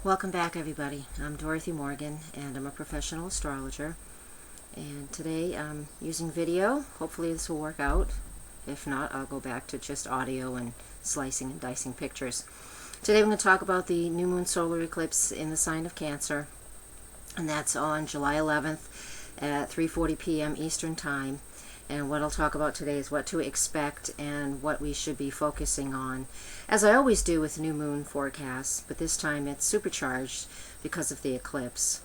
Welcome back, everybody. I'm Dorothy Morgan, and I'm a professional astrologer. And today I'm using video. Hopefully this will work out. If not, I'll go back to just audio and slicing and dicing pictures. Today we're going to talk about the new moon solar eclipse in the sign of Cancer, and that's on July 11th at 3:40 p.m. Eastern Time. And what I'll talk about today is what to expect and what we should be focusing on, as I always do with new moon forecasts, but this time it's supercharged because of the eclipse.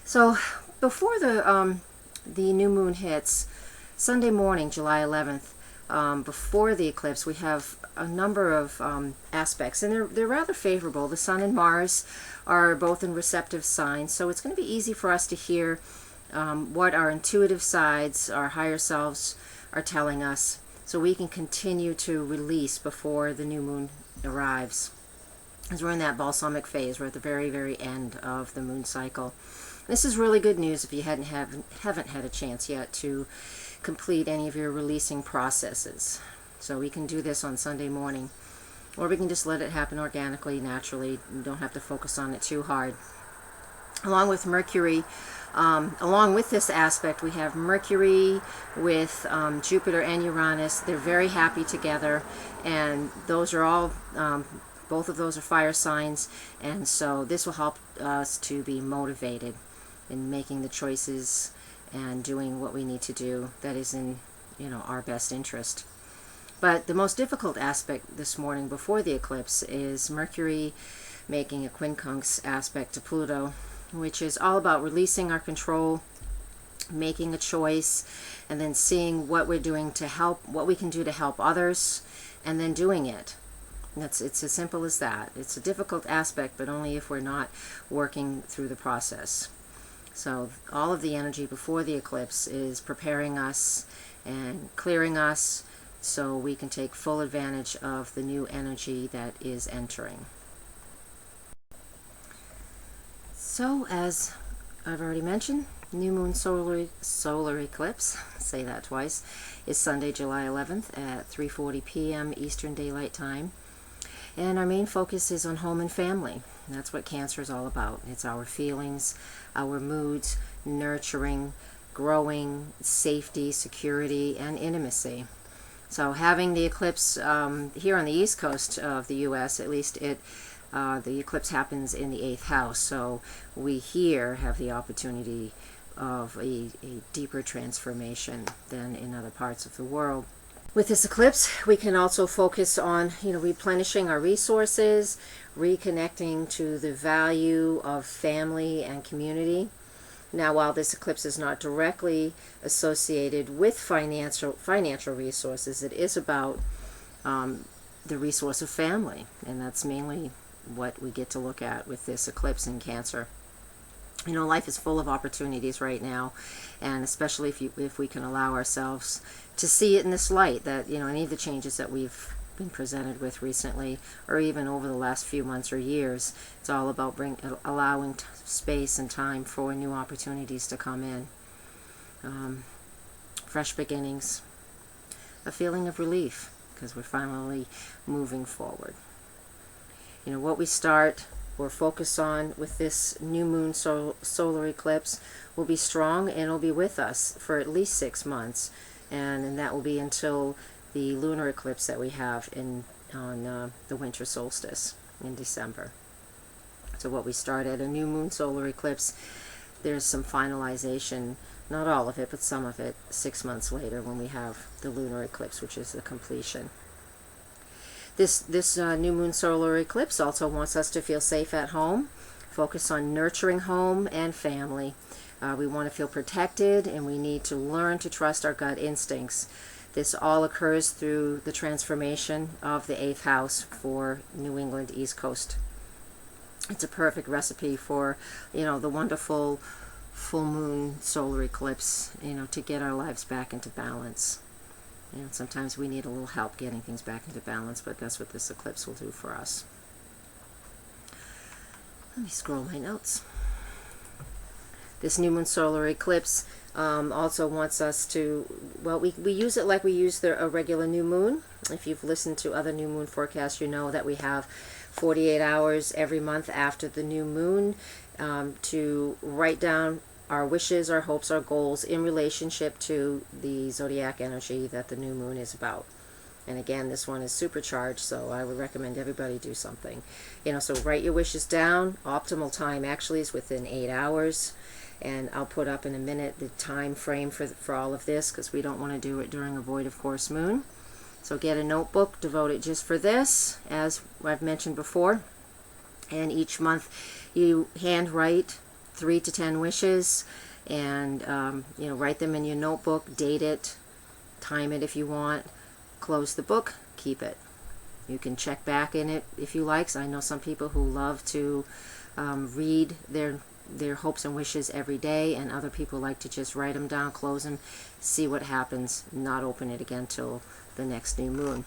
So before the new moon hits, Sunday morning, July 11th, before the eclipse, we have a number of aspects, and they're rather favorable. The Sun and Mars are both in receptive signs, so it's going to be easy for us to hear what our intuitive sides, our higher selves, are telling us, so we can continue to release before the new moon arrives. As we're in that balsamic phase, we're at the very, very end of the moon cycle. This is really good news if you haven't had a chance yet to complete any of your releasing processes. So we can do this on Sunday morning, or we can just let it happen organically, naturally. You don't have to focus on it too hard. Along with Mercury, along with this aspect, we have Mercury with Jupiter and Uranus. They're very happy together, and those are all, both of those are fire signs, and so this will help us to be motivated in making the choices and doing what we need to do that is in, our best interest. But the most difficult aspect this morning before the eclipse is Mercury making a quincunx aspect to Pluto, which is all about releasing our control, making a choice, and then seeing what we're doing to help, what we can do to help others, and then doing it. It's as simple as that. It's a difficult aspect, but only if we're not working through the process. So all of the energy before the eclipse is preparing us and clearing us so we can take full advantage of the new energy that is entering. So, as I've already mentioned, new moon solar eclipse, say that twice, is Sunday, July 11th at 3:40 p.m. Eastern Daylight Time. And our main focus is on home and family. And that's what Cancer is all about. It's our feelings, our moods, nurturing, growing, safety, security, and intimacy. So having the eclipse here on the east coast of the U.S., at least the eclipse happens in the 8th house, so we here have the opportunity of a deeper transformation than in other parts of the world. With this eclipse, we can also focus on, replenishing our resources, reconnecting to the value of family and community. Now, while this eclipse is not directly associated with financial resources, it is about the resource of family, and that's mainly what we get to look at with this eclipse in Cancer. Life is full of opportunities right now, and especially if we can allow ourselves to see it in this light, that any of the changes that we've been presented with recently, or even over the last few months or years, it's all about allowing space and time for new opportunities to come in. Fresh beginnings, a feeling of relief because we're finally moving forward. What we start or focus on with this new moon solar eclipse will be strong, and will be with us for at least 6 months, and that will be until the lunar eclipse that we have on the winter solstice in December. So what we start at a new moon solar eclipse, there's some finalization, not all of it, but some of it, 6 months later when we have the lunar eclipse, which is the completion. This new moon solar eclipse also wants us to feel safe at home, focus on nurturing home and family. We want to feel protected, and we need to learn to trust our gut instincts. This all occurs through the transformation of the 8th house for New England East Coast. It's a perfect recipe for, the wonderful full moon solar eclipse, to get our lives back into balance. Sometimes we need a little help getting things back into balance, but that's what this eclipse will do for us. Let me scroll my notes. This new moon solar eclipse also wants us to, well, we use it like we use a regular new moon. If you've listened to other new moon forecasts, you know that we have 48 hours every month after the new moon to write down our wishes, our hopes, our goals in relationship to the zodiac energy that the new moon is about. And again, this one is supercharged, so I would recommend everybody do something. So write your wishes down. Optimal time actually is within 8 hours. And I'll put up in a minute the time frame for all of this, because we don't want to do it during a void of course moon. So get a notebook, devote it just for this, as I've mentioned before. And each month you handwrite 3 to 10 wishes, and write them in your notebook, date it, time it if you want. Close the book, keep it. You can check back in it if you like. So I know some people who love to read their hopes and wishes every day, and other people like to just write them down, close them, see what happens, not open it again till the next new moon.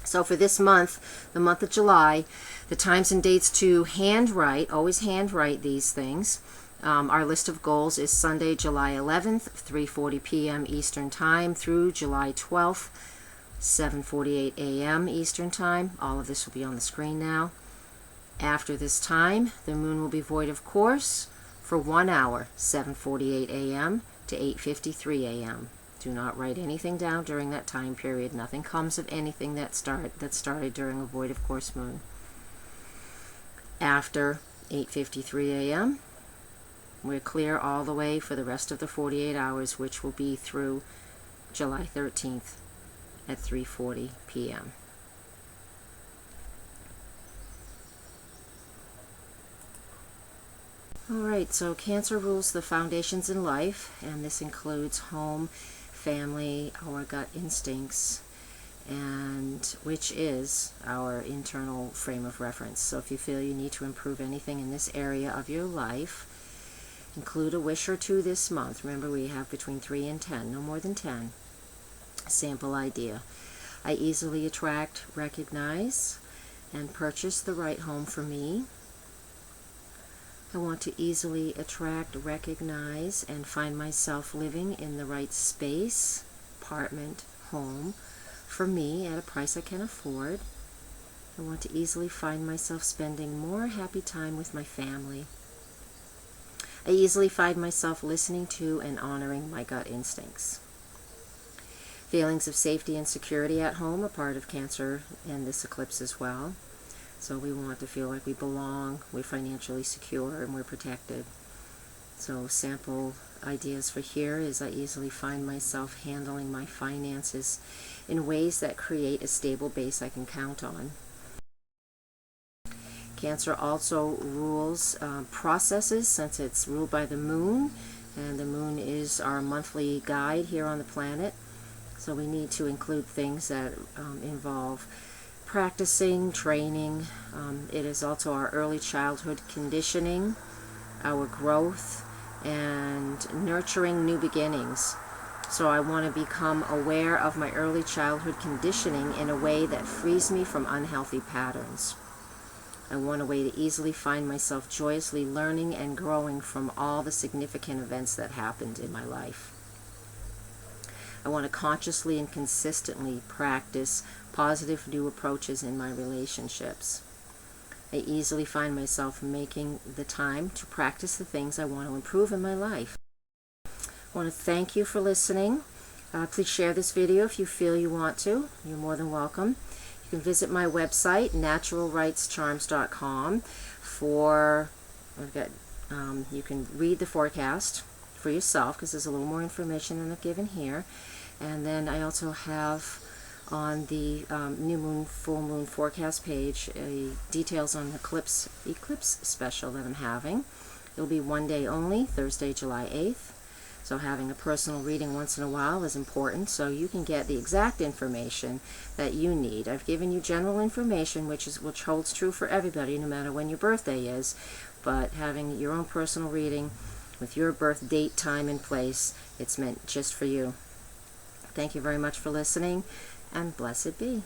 So for this month, the month of July, the times and dates to handwrite, always handwrite these things. Our list of goals is Sunday, July 11th, 3:40 p.m. Eastern Time through July 12th, 7:48 a.m. Eastern Time. All of this will be on the screen now. After this time, the moon will be void of course for 1 hour, 7:48 a.m. to 8:53 a.m. Do not write anything down during that time period. Nothing comes of anything that started during a void of course moon. After 8:53 a.m., we're clear all the way for the rest of the 48 hours, which will be through July 13th at 3:40 p.m. Alright, so Cancer rules the foundations in life, and this includes home, family, our gut instincts, and which is our internal frame of reference. So if you feel you need to improve anything in this area of your life, include a wish or two this month. Remember, we have between 3 and 10, no more than 10. Sample idea. I easily attract, recognize, and purchase the right home for me. I want to easily attract, recognize, and find myself living in the right space, apartment, home, for me at a price I can afford. I want to easily find myself spending more happy time with my family. I easily find myself listening to and honoring my gut instincts. Feelings of safety and security at home are part of Cancer and this eclipse as well. So we want to feel like we belong, we're financially secure, and we're protected. So sample ideas for here is I easily find myself handling my finances in ways that create a stable base I can count on. Cancer also rules processes, since it's ruled by the moon, and the moon is our monthly guide here on the planet. So we need to include things that involve practicing, training. It is also our early childhood conditioning, our growth, and nurturing new beginnings. So I want to become aware of my early childhood conditioning in a way that frees me from unhealthy patterns. I want a way to easily find myself joyously learning and growing from all the significant events that happened in my life. I want to consciously and consistently practice positive new approaches in my relationships. I easily find myself making the time to practice the things I want to improve in my life. I want to thank you for listening. Please share this video if you feel you want to. You're more than welcome. You can visit my website, naturalrightscharms.com, you can read the forecast for yourself, because there's a little more information than I've given here. And then I also have on the new moon, full moon forecast page details on the eclipse special that I'm having. It'll be one day only, Thursday, July 8th. So having a personal reading once in a while is important, so you can get the exact information that you need. I've given you general information, which holds true for everybody, no matter when your birthday is, but having your own personal reading with your birth date, time, and place, it's meant just for you. Thank you very much for listening, and blessed be.